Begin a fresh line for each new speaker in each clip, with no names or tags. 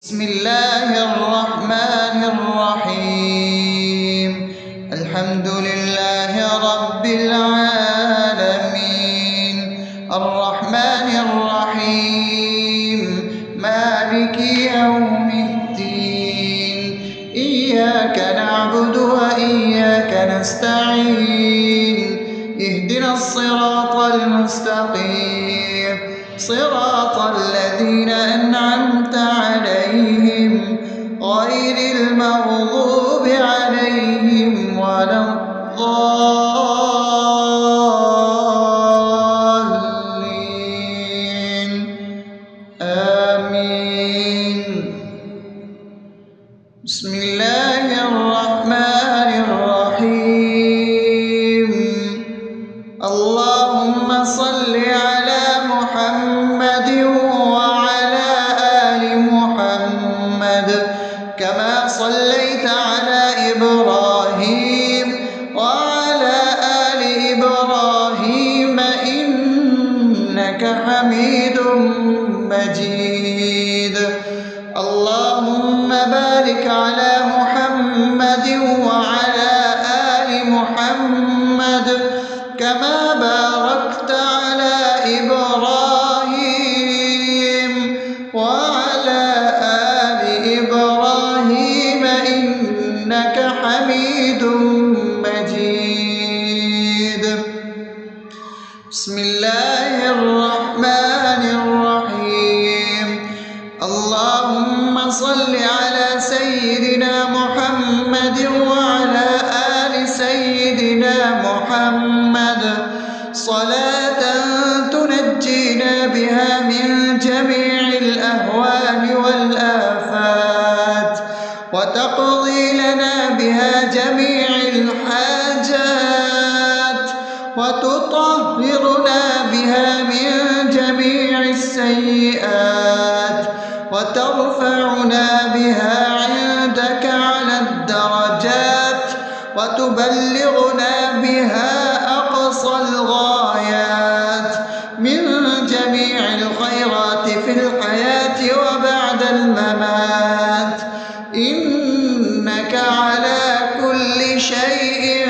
بسم الله الرحمن الرحيم. الحمد لله رب العالمين، الرحمن الرحيم، مالك يوم الدين. إياك نعبد وإياك نستعين، اهدنا الصراط المستقيم، صراط الذين أنعمت عليهم غير المغضوب عليهم ولا الضالين. آمين. بسم الله الرحمن الرحيم. اللهم صل على محمد وعلى آل محمد كما صليت على إبراهيم وعلى آل إبراهيم إنك حميد مجيد. اللهم بارك على محمد وعلى آل محمد كما باركت على إبراهيم وعلى آل إبراهيم إنك حميد مجيد. بسم الله الرحمن الرحيم. اللهم صل على سيدنا محمد وعلى آل سيدنا محمد صلاة تنجينا بها من جميع الأهوال والآفات، وتقضي لنا بها جميع الحاجات، وتطهرنا بها من جميع السيئات، وترفعنا بها عندك على الدرجات، وتبلغنا بها أقصى الغايات من جميع الخيرات في الحياة وبعد الممات، إنك على كل شيء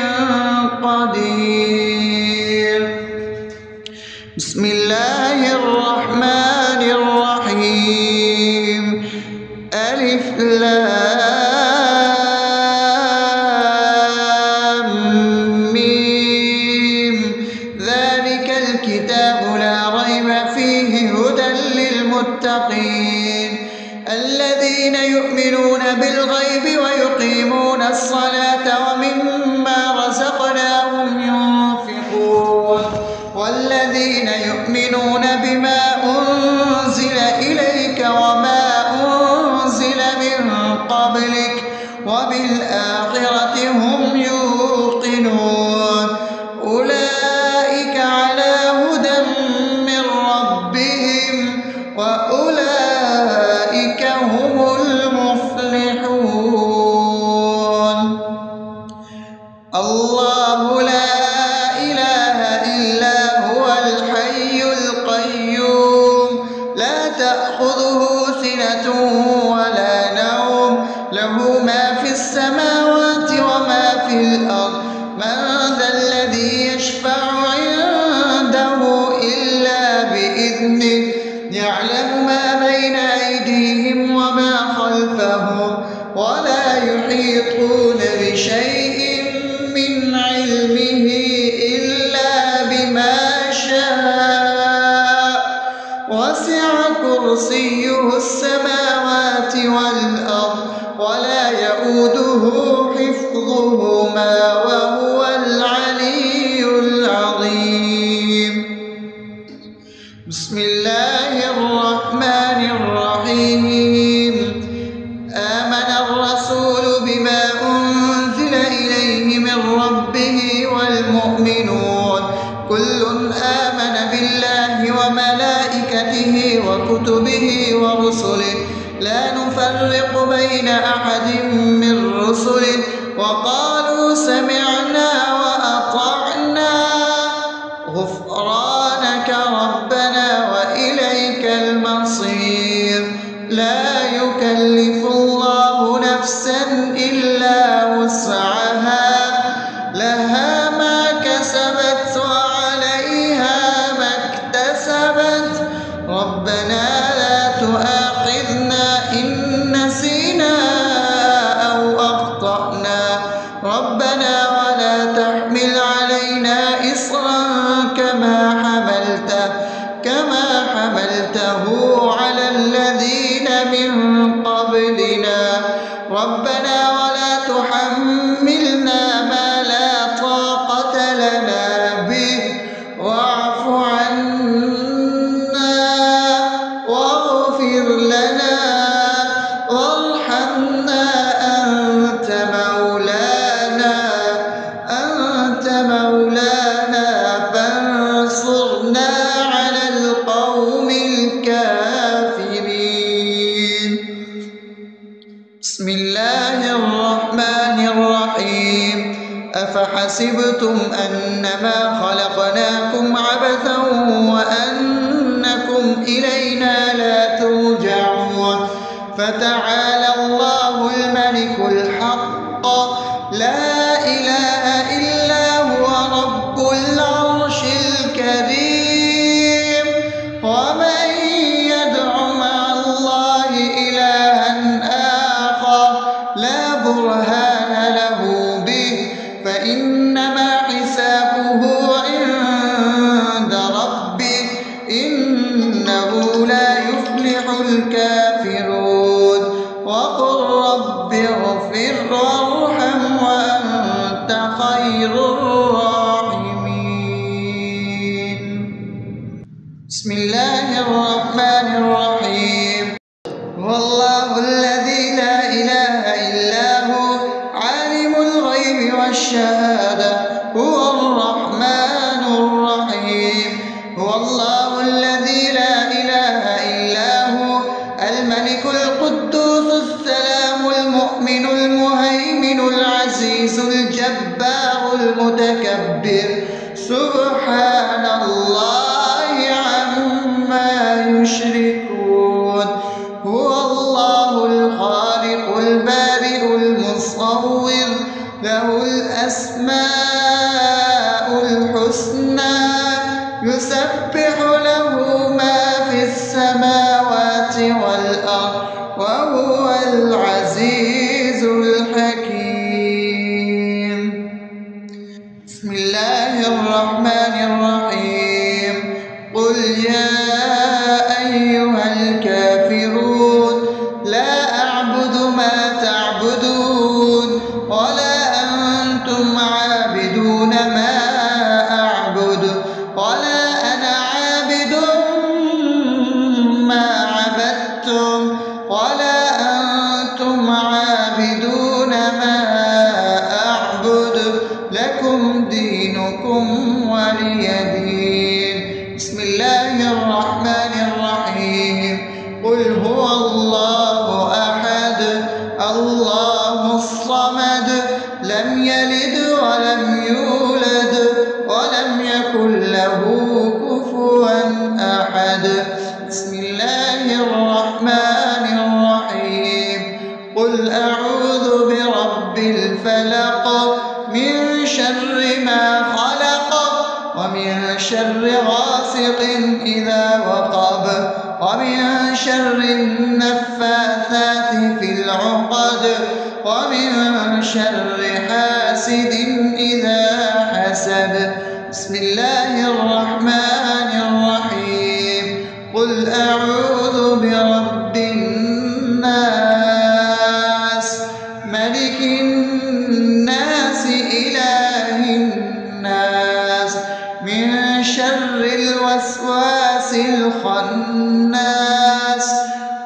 قدير. بسم الله الرحمن الرحيم. ألف لام ميم. ذلك الكتاب لا ريب فيه هدى للمتقين الذين يؤمنون بالغيب ويقيمون الصلاة ومما رزقناهم ينفقون والذين يؤمنون بما أنزل إليك وما أنزل من قبلك وبالآخرة هم يوقنون أولئك على هدى من ربهم وأولئك هم المفلحون. الله لا إله إلا هو الحي القيوم لا تأخذه سنة ولا نوم له ما في السماوات وما في الأرض. من ذا الذي يشفع عنده إلا بإذنه يعلم ما بين أيديهم وما خلفهم ولا يحيطون بشيء من علمه إلا بما شاء وسع كرسيه السماوات والأرض ولا يؤوده حفظهما وهو العلي العظيم. بسم الله الرحمن الرحيم. آمن الرسول بما أنزل إليه من ربه والمؤمنون كل آمن بالله وملائكته وكتبه ورسله لا نفرق بين أحد من رسله وقالوا سمعنا وأطعنا غفرانك ربنا وإليك المصير. لا يكلف قبلنا ربنا ولا تحملنا ما لا طاقة لنا به واعف عنا واغفر لنا وارحمنا أنت مولانا فانصرنا على القوم الكافرين. بسم الله الرحمن الرحيم. أفحسبتم أنما خلقناكم عبثا وأنكم إلينا لا ترجعون فتعالى الله الملك الحق لا إله إلا هو رب العرش الكريم. ومن يدع مع الله إلها آخر لا برهان له به فإنما حسابه عند ربه إنه لا يفلح الكافرون. وقل رب اغفر وارحم وأنت خير الراحمين. بسم الله الرحمن الرحيم. هو الله الذي لا إله إلا هو عالم الغيب والشهادة هو الرحمن الرحيم. هو الله الذي لا إله إلا هو الملك القدوس السلام المؤمن المهيمن العزيز الجبار المتكبر سبحان الله عما يشركون. هو الله الخالق البارئ المصور له الأسماء الحسنى يسبح له ما في السماوات والأرض وهو العزيز الحكيم. بسم الله الرحمن الرحيم. قل يا أيها الكافرون لا أعبد ما تعبدون ولا أنتم عابدون ما أعبد ولا أنا عابد ما عبدتم ولا أنتم عابدون ما أعبد لكم دينكم ولي دين. بسم الله الرحمن الرحيم. قل هو الله أحد الله الصمد لم يلد ولم يولد ولم يكن له كفوا أحد. بسم الله الرحمن الرحيم. قل أعوذ برب الفلق من شر ما خلق ومن شر غاسق إذا وقب ومن شر النفاثات في العقد ومن شر حاسد إذا حسد. بسم الله الرحمن الرحيم. قل أعوذ برب الناس ملك الناس إله الناس من شر الوسواس الخناس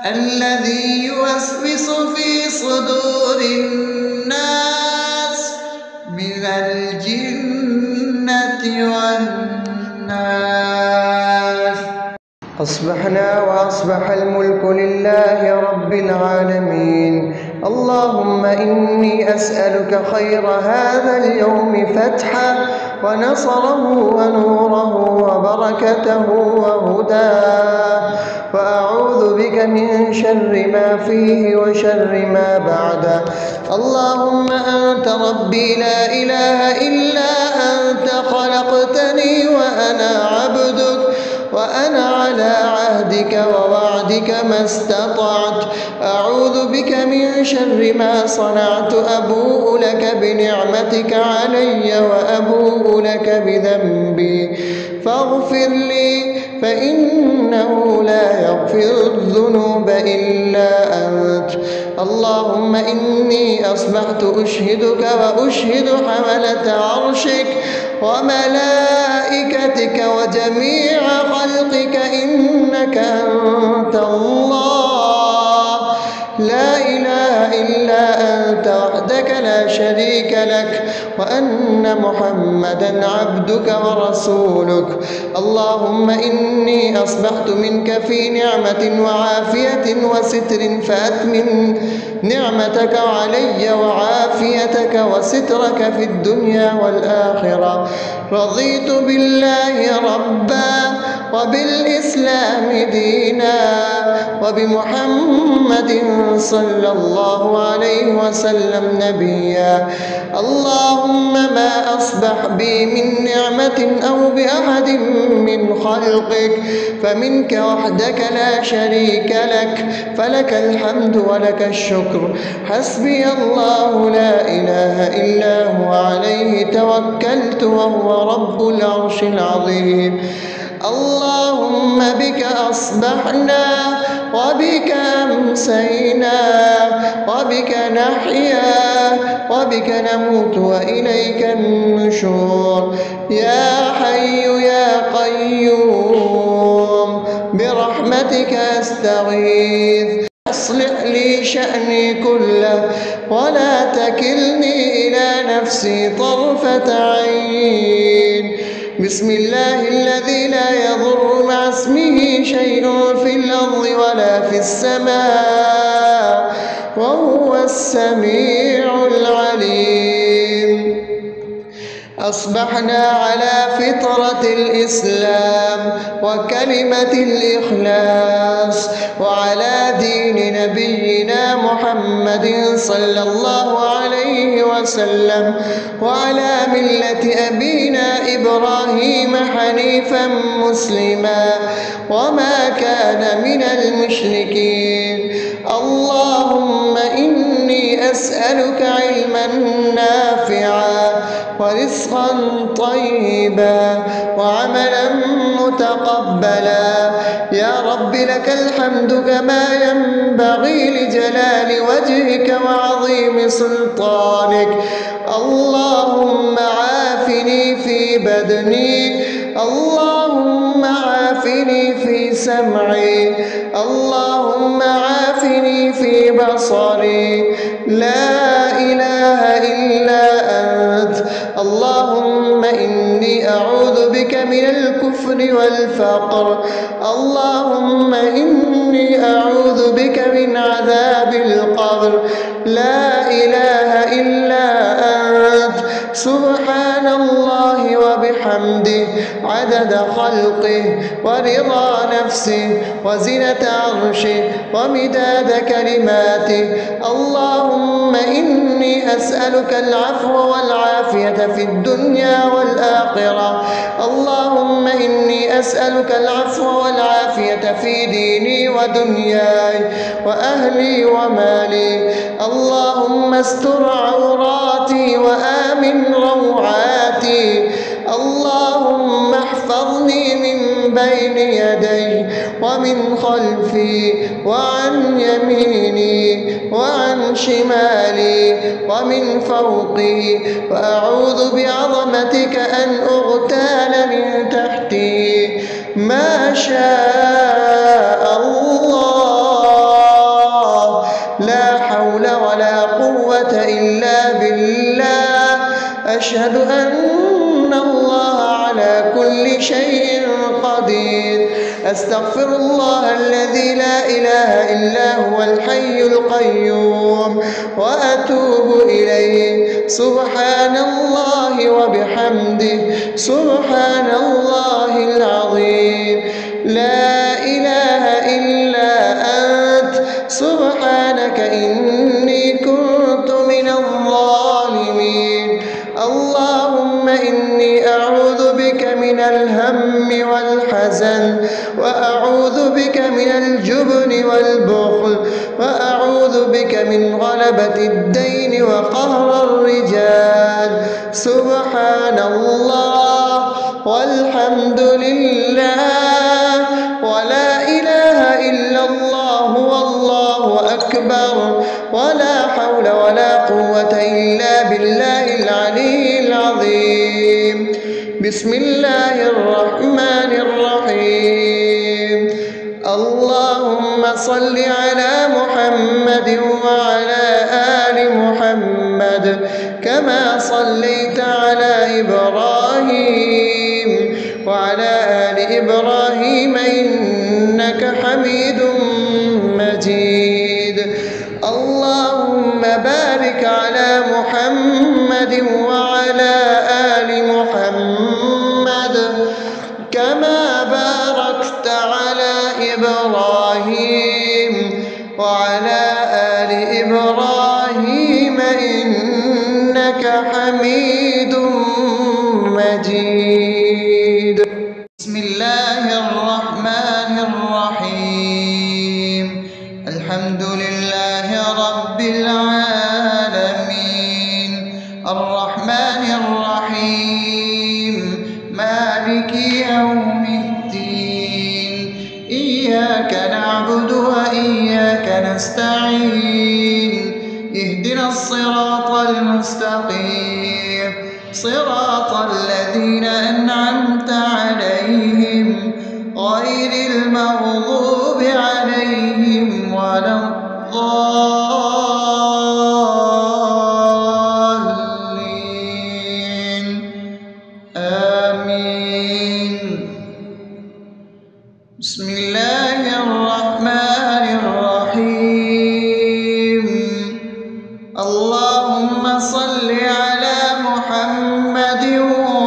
الذي يوسوس في صدور الناس من الجنة والناس. أصبحنا وأصبح الملك لله رب العالمين. اللهم إني أسألك خير هذا اليوم فتحه ونصره ونوره وبركته وهداه وأعوذ بك من شر ما فيه وشر ما بعده. اللهم أنت ربي لا إله إلا أنت خلقتني وأنا عبدك وأنا على عهدك ووعدك ما استطعت. أعوذ بك من شر ما صنعت. أبوء لك بنعمتك علي وأبوء لك بذنبي فاغفر لي فإنه لا يغفر الذنوب إلا أنت. اللهم إني أصبحت أشهدك وأشهد حملة عرشك وملائكتك وجميع خلقك إنك أنت الله لا إله إلا أنت وحدك لا شريك لك وأن محمدا عبدك ورسولك. اللهم إني أصبحت منك في نعمة وعافية وستر فأتمم نعمتك علي وعافيتك وسترك في الدنيا والآخرة. رضيت بالله ربا وبالإسلام دينا وبمحمد صلى الله عليه وسلم نبيا. اللهم ما أصبح بي من نعمة أو بأحد من خلقك فمنك وحدك لا شريك لك فلك الحمد ولك الشكر. حسبي الله لا إله إلا هو عليه توكلت وهو رب العرش العظيم. اللهم بك أصبحنا وبك أمسينا وبك نحيا وبك نموت وإليك النشور. يا حي يا قيوم برحمتك أستغيث أصلح لي شأني كله ولا تكلني إلى نفسي طرفة عين. بسم الله الذي لا يضر مع اسمه شيء في الأرض ولا في السماء وهو السميع العليم. أصبحنا على فطرة الإسلام وكلمة الإخلاص وعلى دين نبينا محمد صلى الله عليه وسلم وعلى ملة أبينا إبراهيم حنيفا مسلما وما كان من المشركين. اللهم إني أسألك علما نافعا ورزقا طيبا وعملا متقبلا. يا رب لك الحمد كما ينبغي لجلال وجهك وعظيم سلطانك. اللهم عافني في بدني اللهم عافني في سمعي اللهم عافني في بصري. لا إله إلا أنت. اللهم إني أعوذ بك من الكفر والفقر. اللهم إني أعوذ بك من عذاب القبر. لا إله إلا أنت. سبحان الله وبحمده عدد خلقه ورضا نفسه وزنة عرشه ومداد كلماته. اللهم إني أسألك العفو والعافية في الدنيا والآخرة. اللهم إني أسألك العفو والعافية في ديني ودنياي وأهلي ومالي. اللهم استر عوراتي وآمن روعاتي. اللهم احفظني من بين يدي ومن خلفي وعن يميني وعن شمالي ومن فوقي وأعوذ بعظمتك أن أغتال من تحتي. ما شاء الله لا حول ولا قوة إلا بالله. أشهد أن الله على كل شيء قدير. أستغفر الله الذي لا إله إلا هو الحي القيوم وأتوب إليه. سبحان الله وبحمده سبحان الله العظيم. لا إله إلا أنت سبحانك إني كنت من الظالمين. اللهم إني أعوذ بك من الهم والحزن وأعوذ بك من الجبن والبخل وأعوذ بك من غلبة الدين وقهر الرجال. سبحان الله والحمد لله ولا إله إلا الله والله أكبر. أكبر، ولا حول ولا قوة إلا بالله العلي العظيم. بسم الله الرحمن الرحيم. اللهم صل على محمد وعلى آل محمد كما صليت على إبراهيم وعلى آل إبراهيم إنك حميد مجيد. اللهم بارك على محمد وعلى آل محمد كما باركت على إبراهيم وعلى آل إبراهيم إنك حميد مجيد. بسم الله الرحمن الرحيم. الحمد لله رب العالمين الرحمن الرحيم مالك يوم الدين. إياك نعبد وإياك نستعين. اهدنا الصراط المستقيم صراط الذين أنعمت عليهم غير المغضوب عليهم ولا الضالين. آمين. بسم الله الرحمن الرحيم. اللهم صل على محمد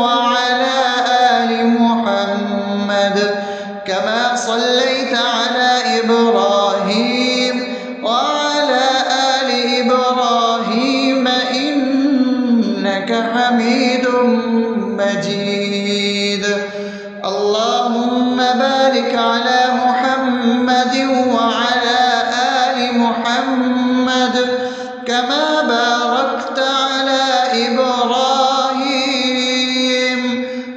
وعلى آل محمد كما صليت على إبراهيم وعلى آل إبراهيم إنك حميد مجيد. اللهم بارك على محمد وعلى آل محمد كما باركت على إبراهيم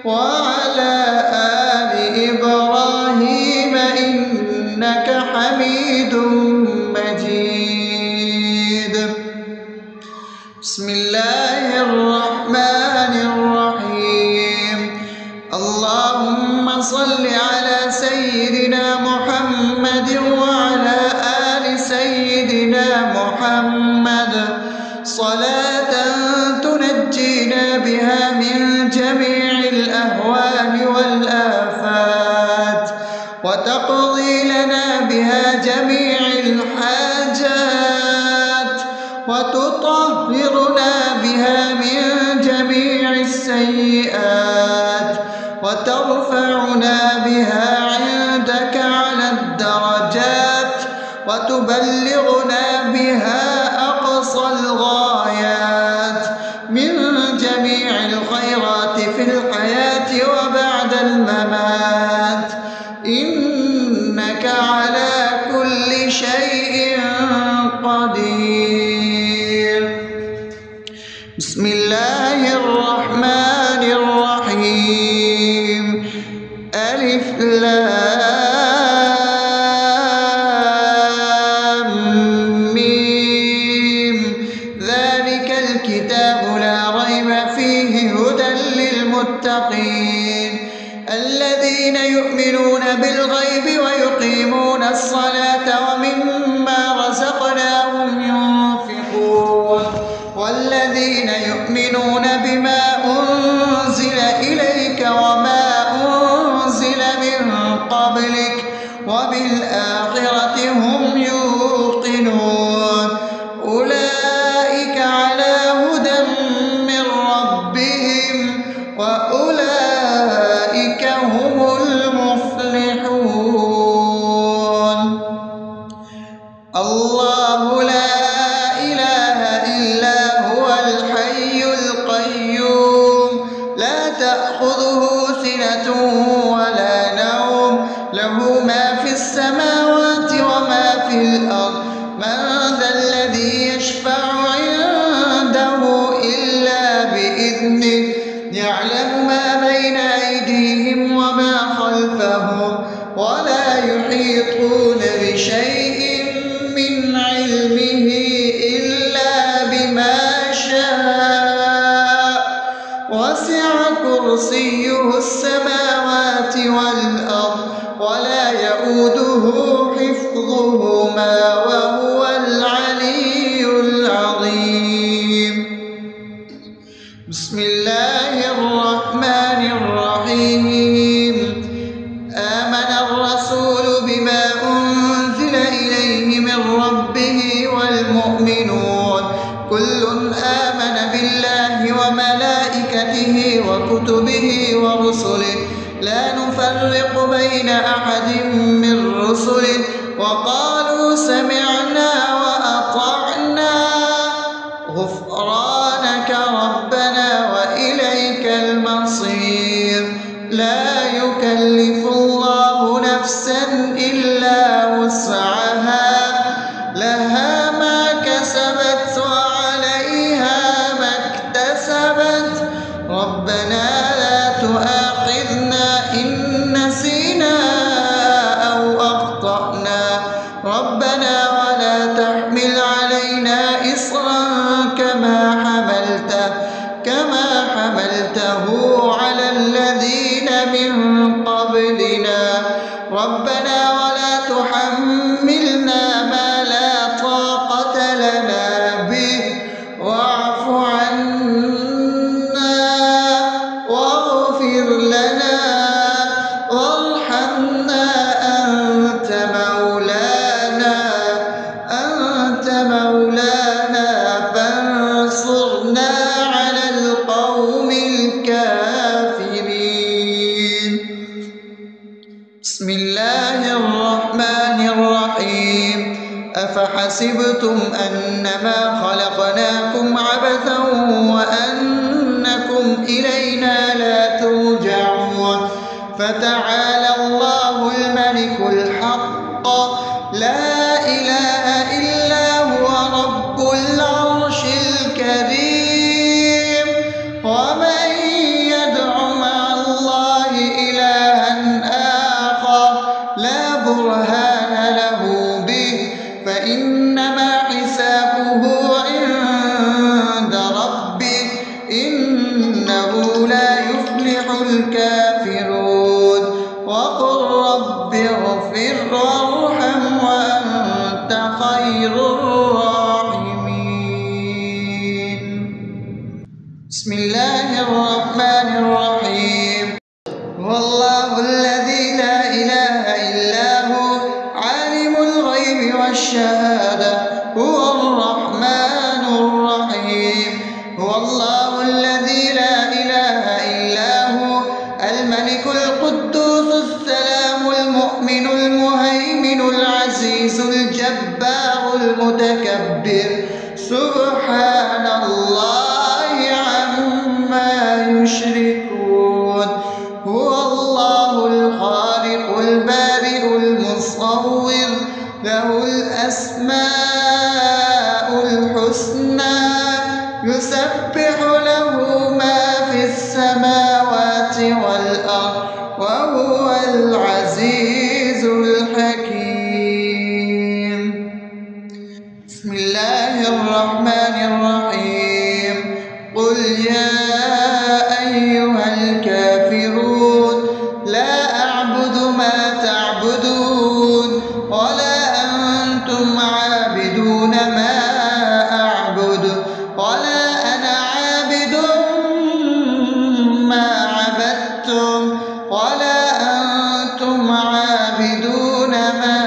وعلى آل إبراهيم إنك حميد مجيد. بسم الله الرحمن الرحيم. اللهم صل على سيدنا محمد وعلى آل سيدنا محمد صلاة تنجينا بها من جميع الأهوال والآفات وتقضي لنا بها جميع الحاجات وتطهرنا بها من جميع السيئات وترفعنا بها عندك على الدرجات وتبلغنا بها أقصى الغايات من جميع الخيرات في الحياة وبعد الممات إنك على كل شيء قدير. بسم الله الرحمن الرحيم. ألف لام ميم. ذلك الكتاب لا ريب فيه هدى للمتقين الذين يؤمنون بالغيب ويقيمون الصلاة ومما رزقناهم ينفقون والذين يؤمنون بما أنزل إليك وما أنزل من قبلك وبالآخرة هم يوقنون أولئك على هدى من ربهم وأولئك هم المفلحون. الله لا إله إلا هو الحي القيوم لا تأخذه سنة ولا نوم له ما في السماوات وما في الأرض. من ذا الذي يشفع عنده إلا بإذنه يعلم ما بين أيديهم وما خلفهم ولا يحيطون بشيء من علمه يؤمنون كل آمن بالله وملائكته وكتبه ورسله لا نفرق بين أحد من رسله وقالوا سمعنا وأطعنا غفرانك ربنا وإليك المصير لا يكلف الله نفسا إلا وسعها لها ما كسبت وعليها ما اكتسبت ربنا لا تؤاخذنا إن نسينا أو أخطأنا ربنا ولا تحمل علينا إصرا كما حملته على الذين من قبلنا ربنا ولا تحملنا ما لا طاقة لنا به واعف عنا واغفر لنا وارحمنا أنت مولانا فانصرنا على القوم الكافرين. بسم الله الرحمن الرحيم أفحسبتم أنما خلقناكم عبثا وأنكم إلينا لا ترجعون فتعالى الله الملك الحق لا إله إلا هو رب العرش الكريم ومن يدع مع الله إلها آخر لا برهان له به فإنما حسابه عند ربه إنه لا يفلح الكافرون وقل رب اغفر وارحم وأنت خير الراحمين. بسم الله الرحمن الرحيم هو الله الذي لا إله إلا هو عالم الغيب والشهادة هو الرحمن الرحيم هو الله الذي لا إله إلا هو الملك القدوس السلام المؤمن المهيمن العزيز الجبار المتكبر سبحان الله عما يشركون هو الله الخالق البارئ المصور له الأسماء الحسنى يسبح له ما في السماوات والأرض وهو العزيز الحكيم. بسم الله الرحمن الرحيم قل يا أيها الكافرون لا أعبد ما تعبدون ولا أنتم عابدون ما أعبد ولا أنا عابد ما عبدتم ولا أنتم عابدون ما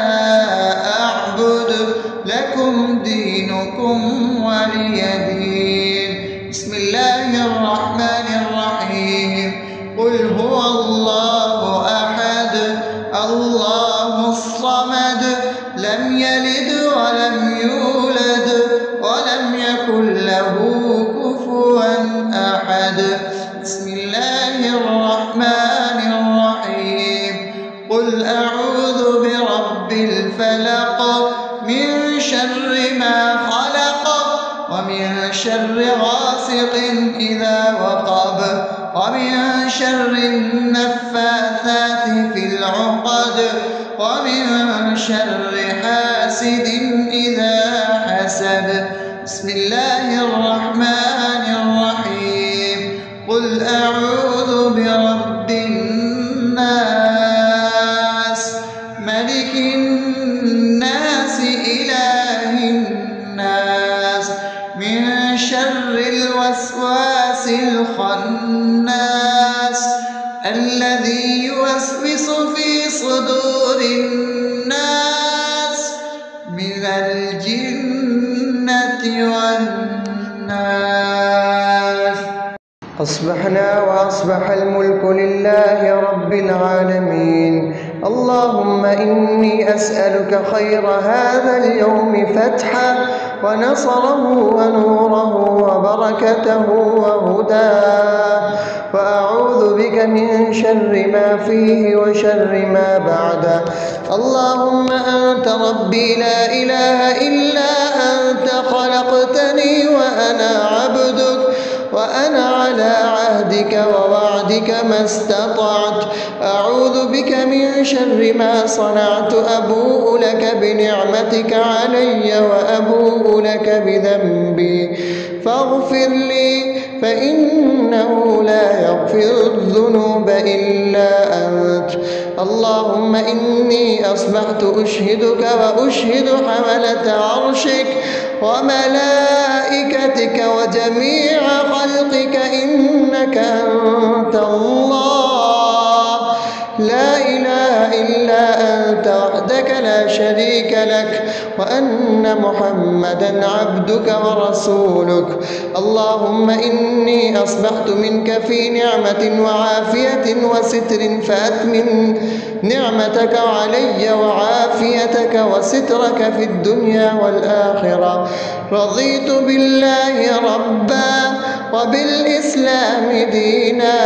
أعبد لكم دينكم ولي دين. بسم الله الرحمن الرحيم قل هو الله أحد الله الصمد لم يلد ولم يولد ولم يكن له كفوا أحد. بسم الله الرحمن الرحيم قل أعوذ برب الفلق من شر ما خلق ومن شر غاسق إذا وقب ومن شر النفاثات في العقد ومن شر حاسد إذا حسد. بسم الله الرحمن الرحيم قل أعوذ برب الناس ملك الناس إله الناس من شر الوسواس الخناس الذي يوسوس في صدور الناس من الجنة والناس.
أصبحنا وأصبح الملك لله رب العالمين. اللهم إني أسألك خير هذا اليوم فتحه ونصره ونوره وبركته وهداه، وأعوذ بك من شر ما فيه وشر ما بعده. اللهم أنت ربي لا إله إلا أنت، خلقتني وأنا عبدك، وأنا على عهدك ووعدك ما استطعت. أعوذ بك من شر ما صنعت، أبوء لك بنعمتك علي وأبوء لك بذنبي، فاغفر لي فإنه لا يغفر الذنوب إلا أنت. اللهم إني أصبحت أشهدك وأشهد حملة عرشك وملائكتك وجميع خلقك إنك أنت الله، لا إله إلا أنت وحدك لا شريك لك، وأن محمدا عبدك ورسولك. اللهم إني أصبحت منك في نعمة وعافية وستر، فأتمم نعمتك علي وعافيتك وسترك في الدنيا والآخرة. رضيت بالله ربا وبالإسلام دينا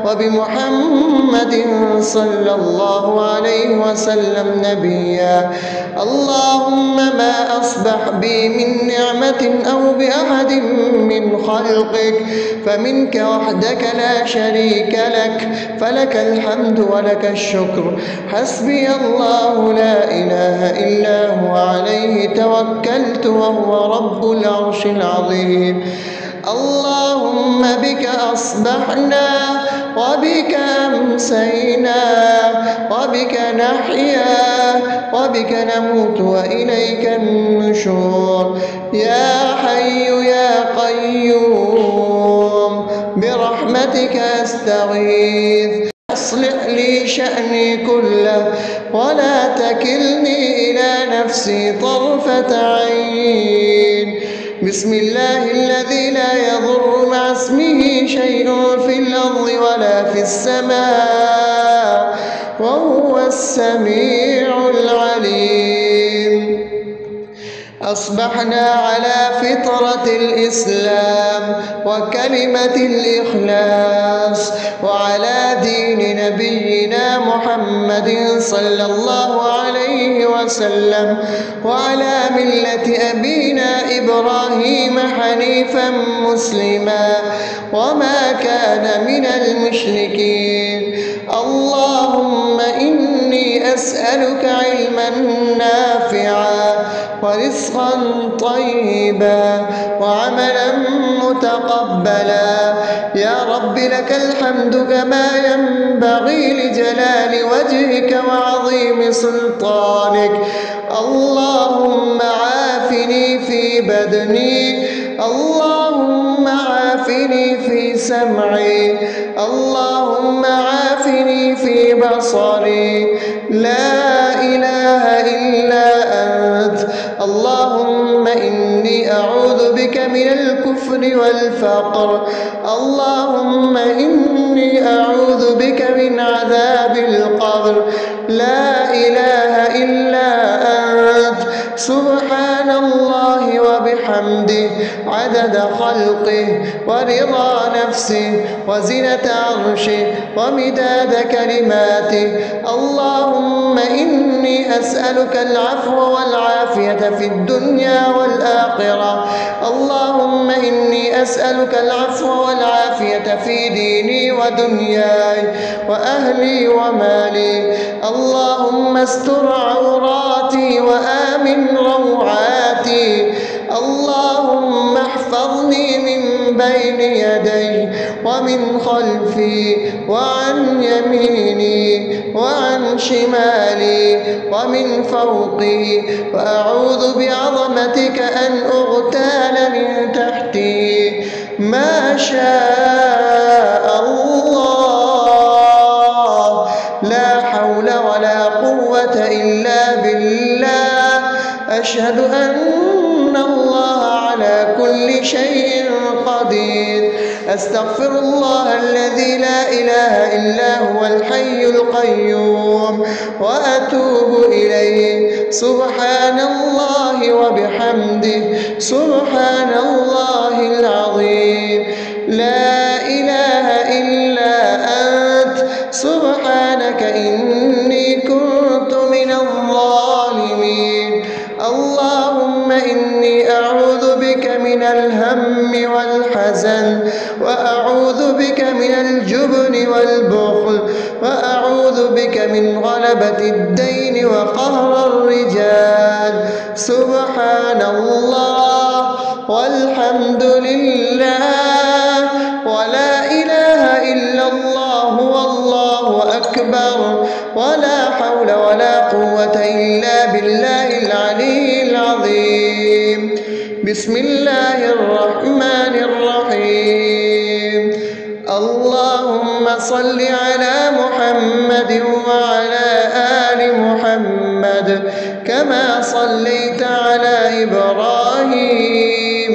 وبمحمد صلى الله عليه وسلم نبيا. اللهم ما أصبح بي من نعمة أو بأحد من خلقك فمنك وحدك لا شريك لك، فلك الحمد ولك الشكر. حسبي الله لا إله إلا هو، عليه توكلت وهو رب العرش العظيم. اللهم بك أصبحنا وبك أمسينا وبك نحيا وبك نموت وإليك النشور. يا حي يا قيوم برحمتك أستغيث، أصلح لي شأني كله ولا تكلني إلى نفسي طرفة عين. بسم الله الذي لا يضر مع اسمه شيء في الأرض ولا في السماء وهو السميع العليم. أصبحنا على فطرة الإسلام وكلمة الإخلاص وعلى دين نبينا محمد صلى الله عليه وسلم وعلى ملة أبينا إبراهيم حنيفا مسلما وما كان من المشركين. اللهم إني أسألك علما نافعا ورزقا طيبا وعملا متقبلا. يا رب لك الحمد كما ينبغي لجلال وجهك وعظيم سلطانك. اللهم عافني في بدني، اللهم عافني في سمعي، اللهم عافني في بصري. لا إله إلا أنت. اللهم إني أعوذ بك من الكفر والفقر. اللهم إني أعوذ بك من عذاب القبر. لا إله إلا أنت. سبحان الله وبحمده عدد خلقه ورضا نفسه وزنة عرشه ومداد كلماته. اللهم إني أسألك العفو والعافية في الدنيا والآخرة. اللهم إني أسألك العفو والعافية في ديني ودنياي وأهلي ومالي. اللهم استر عوراتي وآمن روعاتي. اللهم احفظني من بين يدي ومن خلفي وعن يميني وعن شمالي ومن فوقي، وأعوذ بعظمتك أن أغتال من تحتي. ما شاء الله، لا حول ولا قوة إلا بالله. أشهد أن الله أستغفر الله الذي لا إله إلا هو الحي القيوم وأتوب إليه. سبحان الله وبحمده سبحان الله العظيم. لا إله إلا أنت سبحانك إني كنت من الظالمين. اللهم إني أعوذ بك من الهم والحزن، وأعوذ بك من الجبن والبخل، وأعوذ بك من غلبة الدين وقهر الرجال. سبحان الله والحمد لله ولا إله إلا الله والله أكبر ولا حول ولا قوة إلا بالله العلي العظيم. بسم الله الرحمن الرحيم. اللهم صل على محمد وعلى آل محمد كما صليت على إبراهيم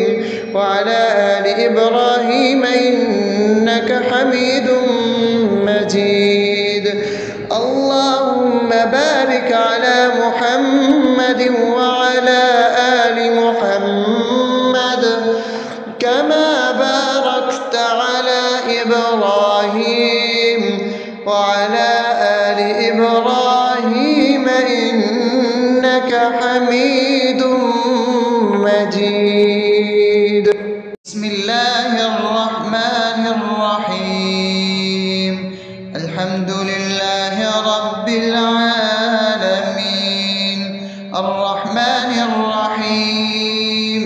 وعلى آل إبراهيم إنك حميد مجيد. اللهم بارك على محمد وعلى آل محمد كما باركت على إبراهيم وعلى آل إبراهيم إنك حميد مجيد.
بسم الله الرحمن الرحيم. الحمد لله رب العالمين الرحمن الرحيم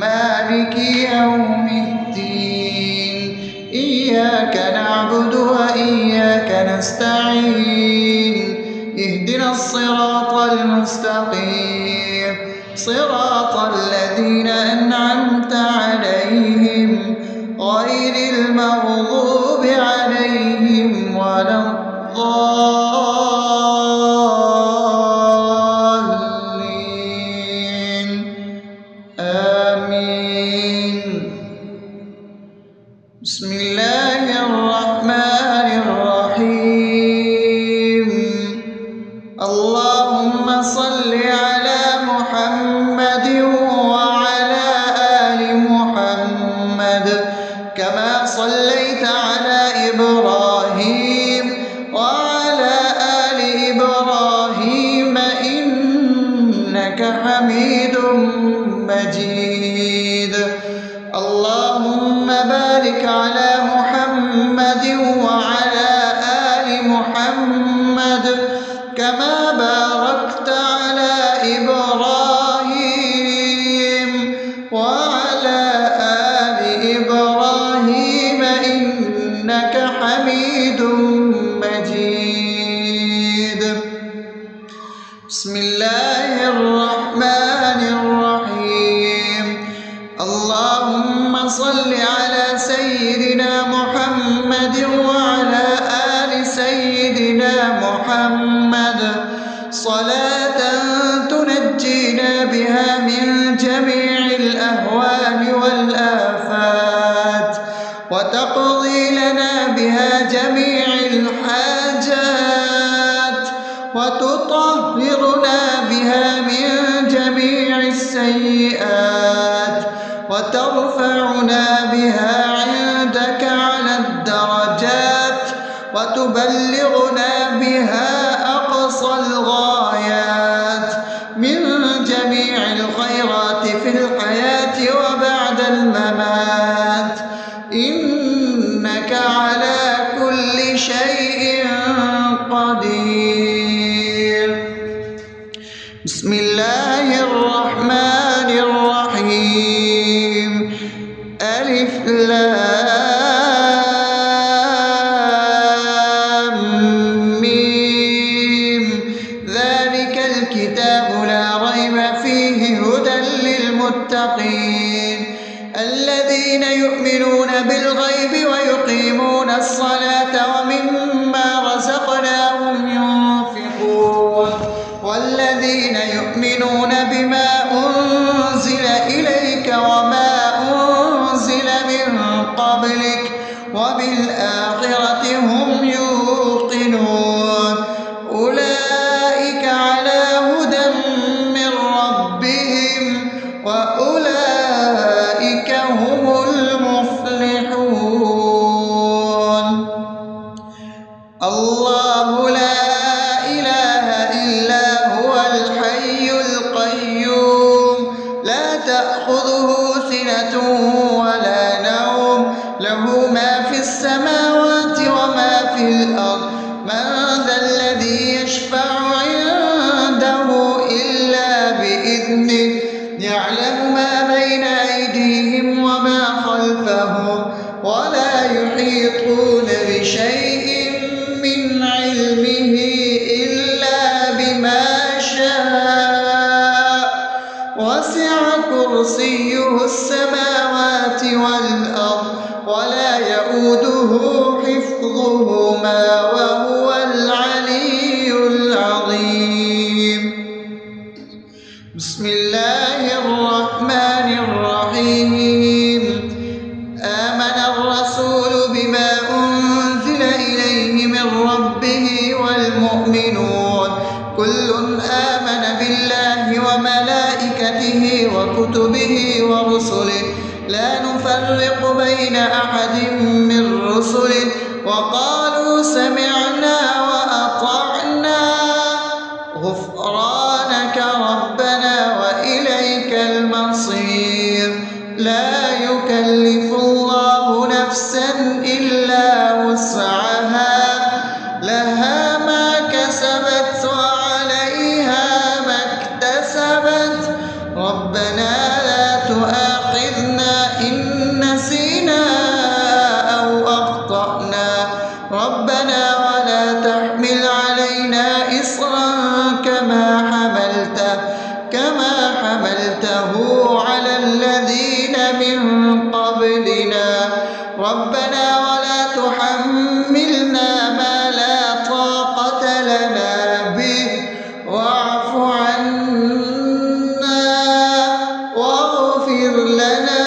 مالك يوم الدين. إياك نعبد وإياك نستعين. اهدنا الصراط المستقيم صراط الذين أنعمت عليهم غير المغضوب عليهم ولا الضالين. آمين. بسم الله الرحمن الرحيم. اللهم صل على محمد وعلى آل محمد كما صليت على إبراهيم وعلى آل إبراهيم إنك حميد مجيد. اللهم بارك على محمد وعلى آل محمد كما باركت على إبراهيم وعلى آل إبراهيم إنك حميد مجيد. بسم الله الرحمن الرحيم. اللهم صل على سيدنا محمد وعلى آل سيدنا محمد صلاة تنجينا بها من جميع الأهوال والآفات وتقضي لنا بها جميع الحاجات وتطهرنا بها من جميع السيئات وترفعنا بها عندك على الدرجات وتبلغنا بها أقصى الغايات من جميع الخيرات في الحياة وبعد الممات إنك على كل شيء قدير. بسم الله الرحمن الرحيم. ألف لام ميم. ذلك الكتاب لا ريب فيه هدى للمتقين الذين يؤمنون بالغيب ويقيمون الصلاة ومما رزقناهم ينفقون والذين يؤمنون بما أنزل إليك وما أنزل من قبلك السماوات والأرض ولا يؤوده حفظهما وهو العلي العظيم. بسم الله الرحمن الرحيم. آمن الرسول بما أنزل إليه من ربه والمؤمنون كل آمن بالله وملائكته وكتبه ورسله لا نفرق بين أحد من رسله وقالوا سمعنا وأطعنا غفرانك ربنا وإليك المصير. لا يكلف الله نفسا إلا وسعها لها ما كسبت وعليها ما اكتسبت ربنا لا تؤاخذنا إن نسينا أو أخطأنا ربنا ولا تحمل علينا إصرا كما حملته على الذين من قبلنا ربنا ولا تحملنا ما لا طاقة لنا به واعف عنا واغفر لنا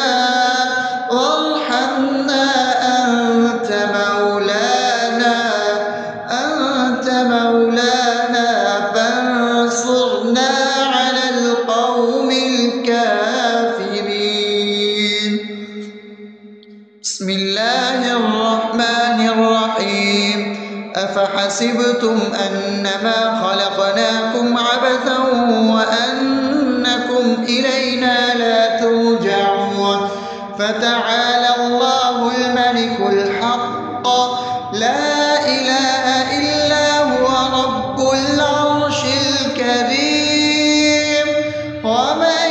وارحمنا أنت مولانا فانصرنا على القوم الكافرين. بسم الله الرحمن الرحيم. أفحسبتم أنما خلقناكم عبثا وأنكم إلينا لا ترجعون فتعالى الله الملك الحق لا إله إلا هو رب العرش الكريم. ومن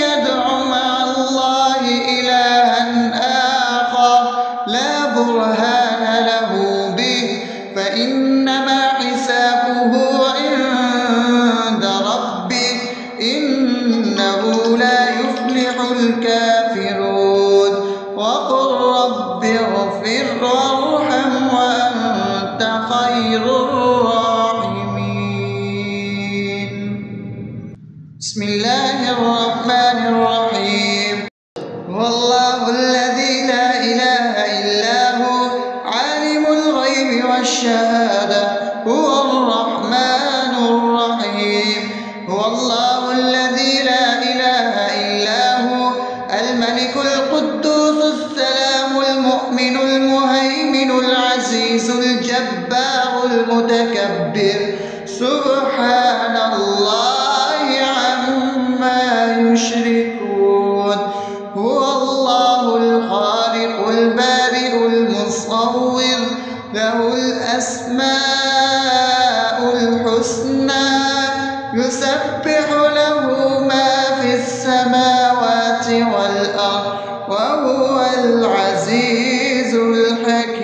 يدع مع الله إلها آخر لا برهان له به فإنما حسابه عند ربه إنه لا يفلح الكافرون. وقل رب اغفر وارحم وأنت خير الراحمين. بسم الله الرحمن الرحيم. هو الله الذي لا إله إلا هو عالم الغيب والشهادة هو الرحمن الرحيم. هو الله الذي لا إله إلا هو الملك القدوس السلام المؤمن المهيمن العزيز الجبار المتكبر سبحان الله عما يشركون. هو الله الخالق البارئ المصور له الأسماء الحسنى يسبح له ما في السماوات والأرض وهو العزيز الحكيم.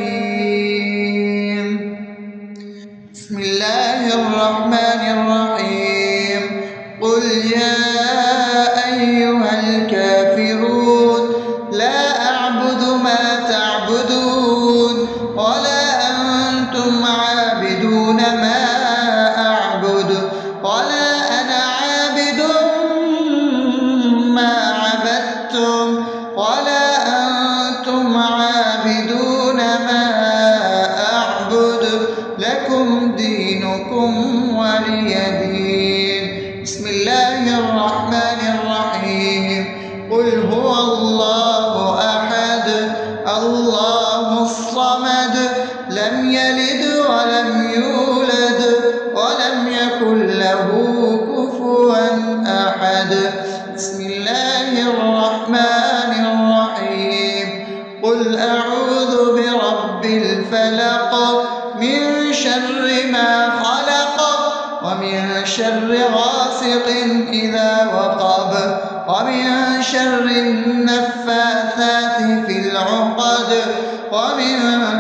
بسم الله الرحمن الرحيم. قل يا أيها الكافرون لا أعبد ما تعبدون ولا أنتم عابدون ما أعبد ولا أنا عابد ما عبدتم ولا أنتم عابدون ما أعبد لكم دينكم ولي دين. بسم الله الرحمن الرحيم. قل هو الله أحد الله الصمد لم يلد ولم يولد ولم يكن له كفوا أحد. بسم الله الرحمن الرحيم. قل أعوذ برب الفلق من شر ما خلق ومن شر غاسق إذا وقب ومن شر النفاثات في العقد ومن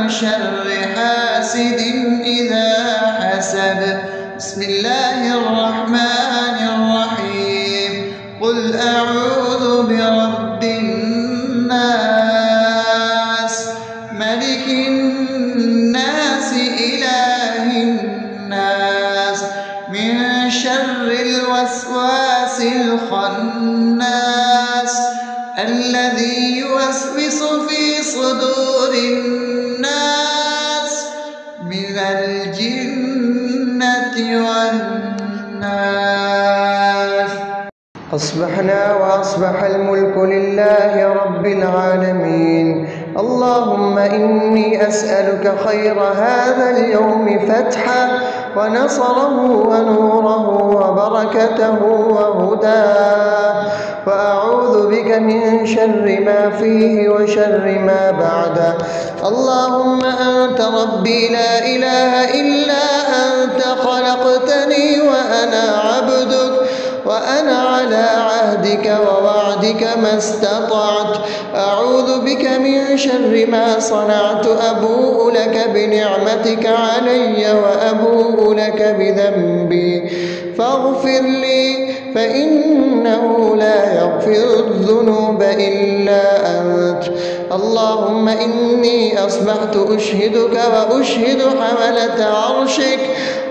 شر حاسد إذا حسد. بسم الله الرحمن الرحيم. قل أعوذ برب الذي يوسوس في صدور الناس من الجنة والناس.
أصبحنا وأصبح الملك لله رب العالمين. اللهم إني أسألك خير هذا اليوم فتحه ونصره ونوره وبركته وهداه، وأعوذ بك من شر ما فيه وشر ما بعده. اللهم أنت ربي لا إله إلا أنت، خلقتني وأنا عبدك، وأنا على عهدك ووعدك ما استطعت. أعوذ بك من شر ما صنعت، أبوء لك بنعمتك علي وأبوء لك بذنبي، فاغفر لي فإنه لا يغفر الذنوب إلا أنت. اللهم إني أصبحت أشهدك وأشهد حملة عرشك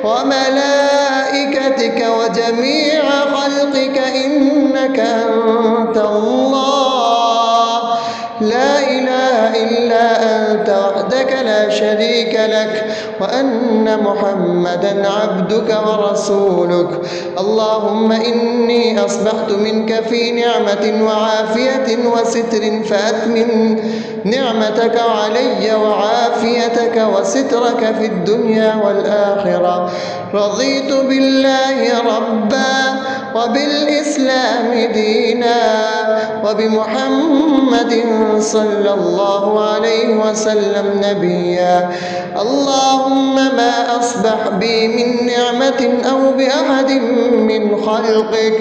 وملائكتك وجميع خلقك إنك أنت الله، لا إله إلا أنت وحدك لا شريك لك، وأن محمدا عبدك ورسولك. اللهم إني أصبحت منك في نعمة وعافية وستر، فأتمم نعمتك علي وعافيتك وسترك في الدنيا والآخرة. رضيت بالله ربا وبالإسلام دينا وبمحمد صلى الله عليه وسلم نبيا. اللهم ما أصبح بي من نعمة أو بأحد من خلقك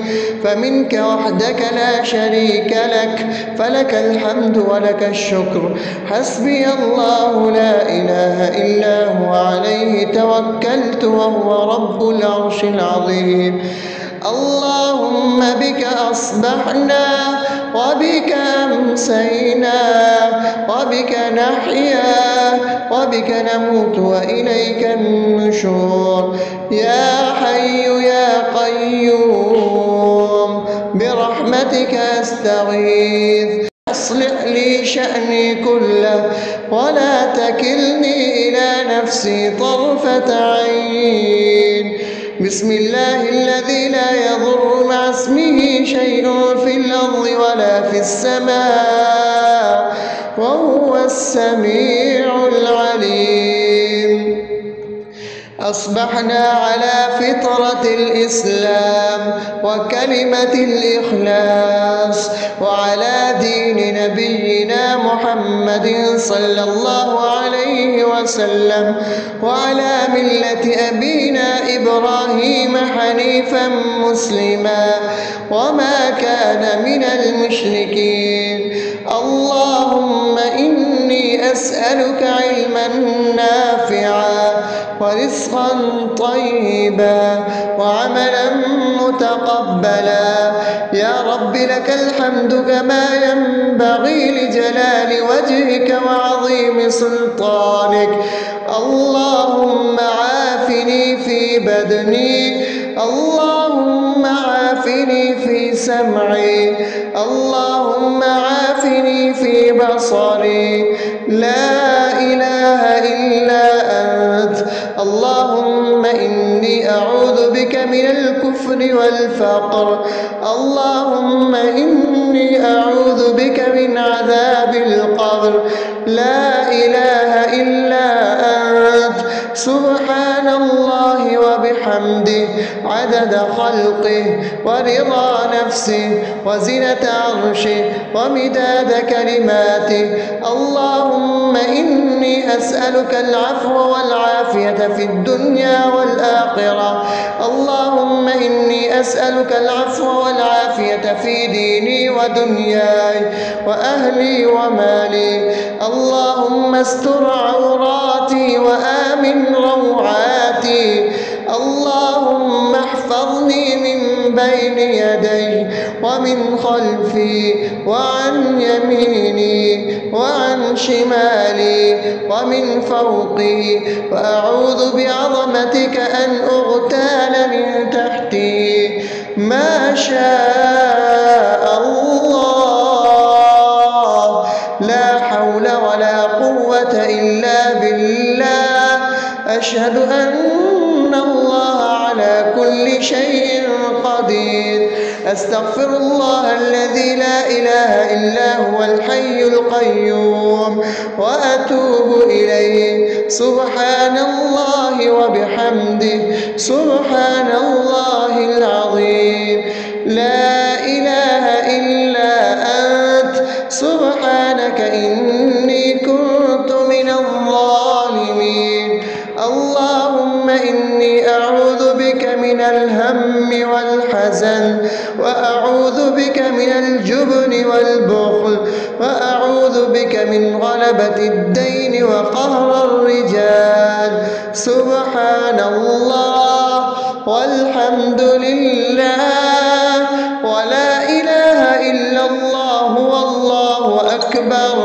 فمنك وحدك لا شريك لك، فلك الحمد ولك الشكر. حسبي الله لا إله إلا هو، عليه توكلت وهو رب العرش العظيم. اللهم بك أصبحنا وبك أمسينا وبك نحيا وبك نموت وإليك النشور. يا حي يا قيوم برحمتك أستغيث، أصلح لي شأني كله ولا تكلني إلى نفسي طرفة عين. بسم الله الذي لا يضر مع اسمه شيء في الأرض ولا في السماء وهو السميع العليم. أصبحنا على فطرة الإسلام وكلمة الإخلاص وعلى دين نبينا محمد صلى الله عليه وسلم وعلى ملة أبينا إبراهيم حنيفا مسلما وما كان من المشركين. اللهم إني أسألك علما نافعا ورزقا طيبا وعملا متقبلا. يا رب لك الحمد كما ينبغي لجلال وجهك وعظيم سلطانك. اللهم عافني في بدني، اللهم عافني في سمعي، اللهم عافني في بصري. لا إله إلا أنت. اللهم إني أعوذ بك من الكفر والفقر. اللهم إني أعوذ بك من عذاب القبر. لا إله إلا أنت. سبحان الله وبحمده عدد خلقه ورضا نفسه وزنة عرشه ومداد كلماته. اللهم إني أسألك العفو والعافية في الدنيا والآخرة. اللهم إني أسألك العفو والعافية في ديني ودنياي وأهلي ومالي. اللهم استر عوراتي وآمن روعاتي. اللهم احفظني من بين يدي ومن خلفي وعن يميني وعن شمالي ومن فوقي، وأعوذ بعظمتك أن أغتال من تحتي. ما شاء الله قوة إلا بالله. أشهد أن الله على كل شيء قدير. أستغفر الله الذي لا إله إلا هو الحي القيوم وأتوب إليه. سبحان الله وبحمده سبحان الله العظيم. لا إله إلا أنت سبحانك إني كنت من الظالمين. اللهم إني أعوذ بك من الهم والحزن، وأعوذ بك من الجبن والبخل، وأعوذ بك من غلبة الدين وقهر الرجال. سبحان الله والحمد لله ولا إله إلا الله والله أكبر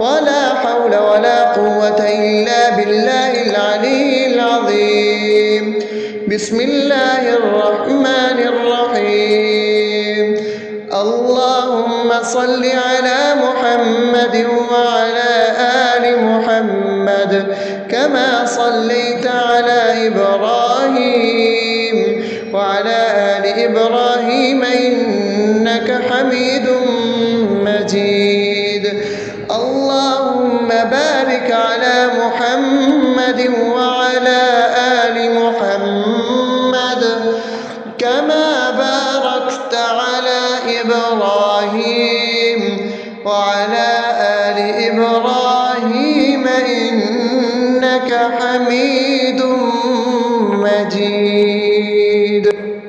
ولا حول ولا قوة إلا بالله العلي العظيم. بسم الله الرحمن الرحيم. اللهم صل على محمد وعلى آل محمد كما صليت على إبراهيم وعلى آل إبراهيم إنك حميد مجيد. اللهم بارك على محمد وعلى آل محمد كما باركت على إبراهيم وعلى آل إبراهيم إنك حميد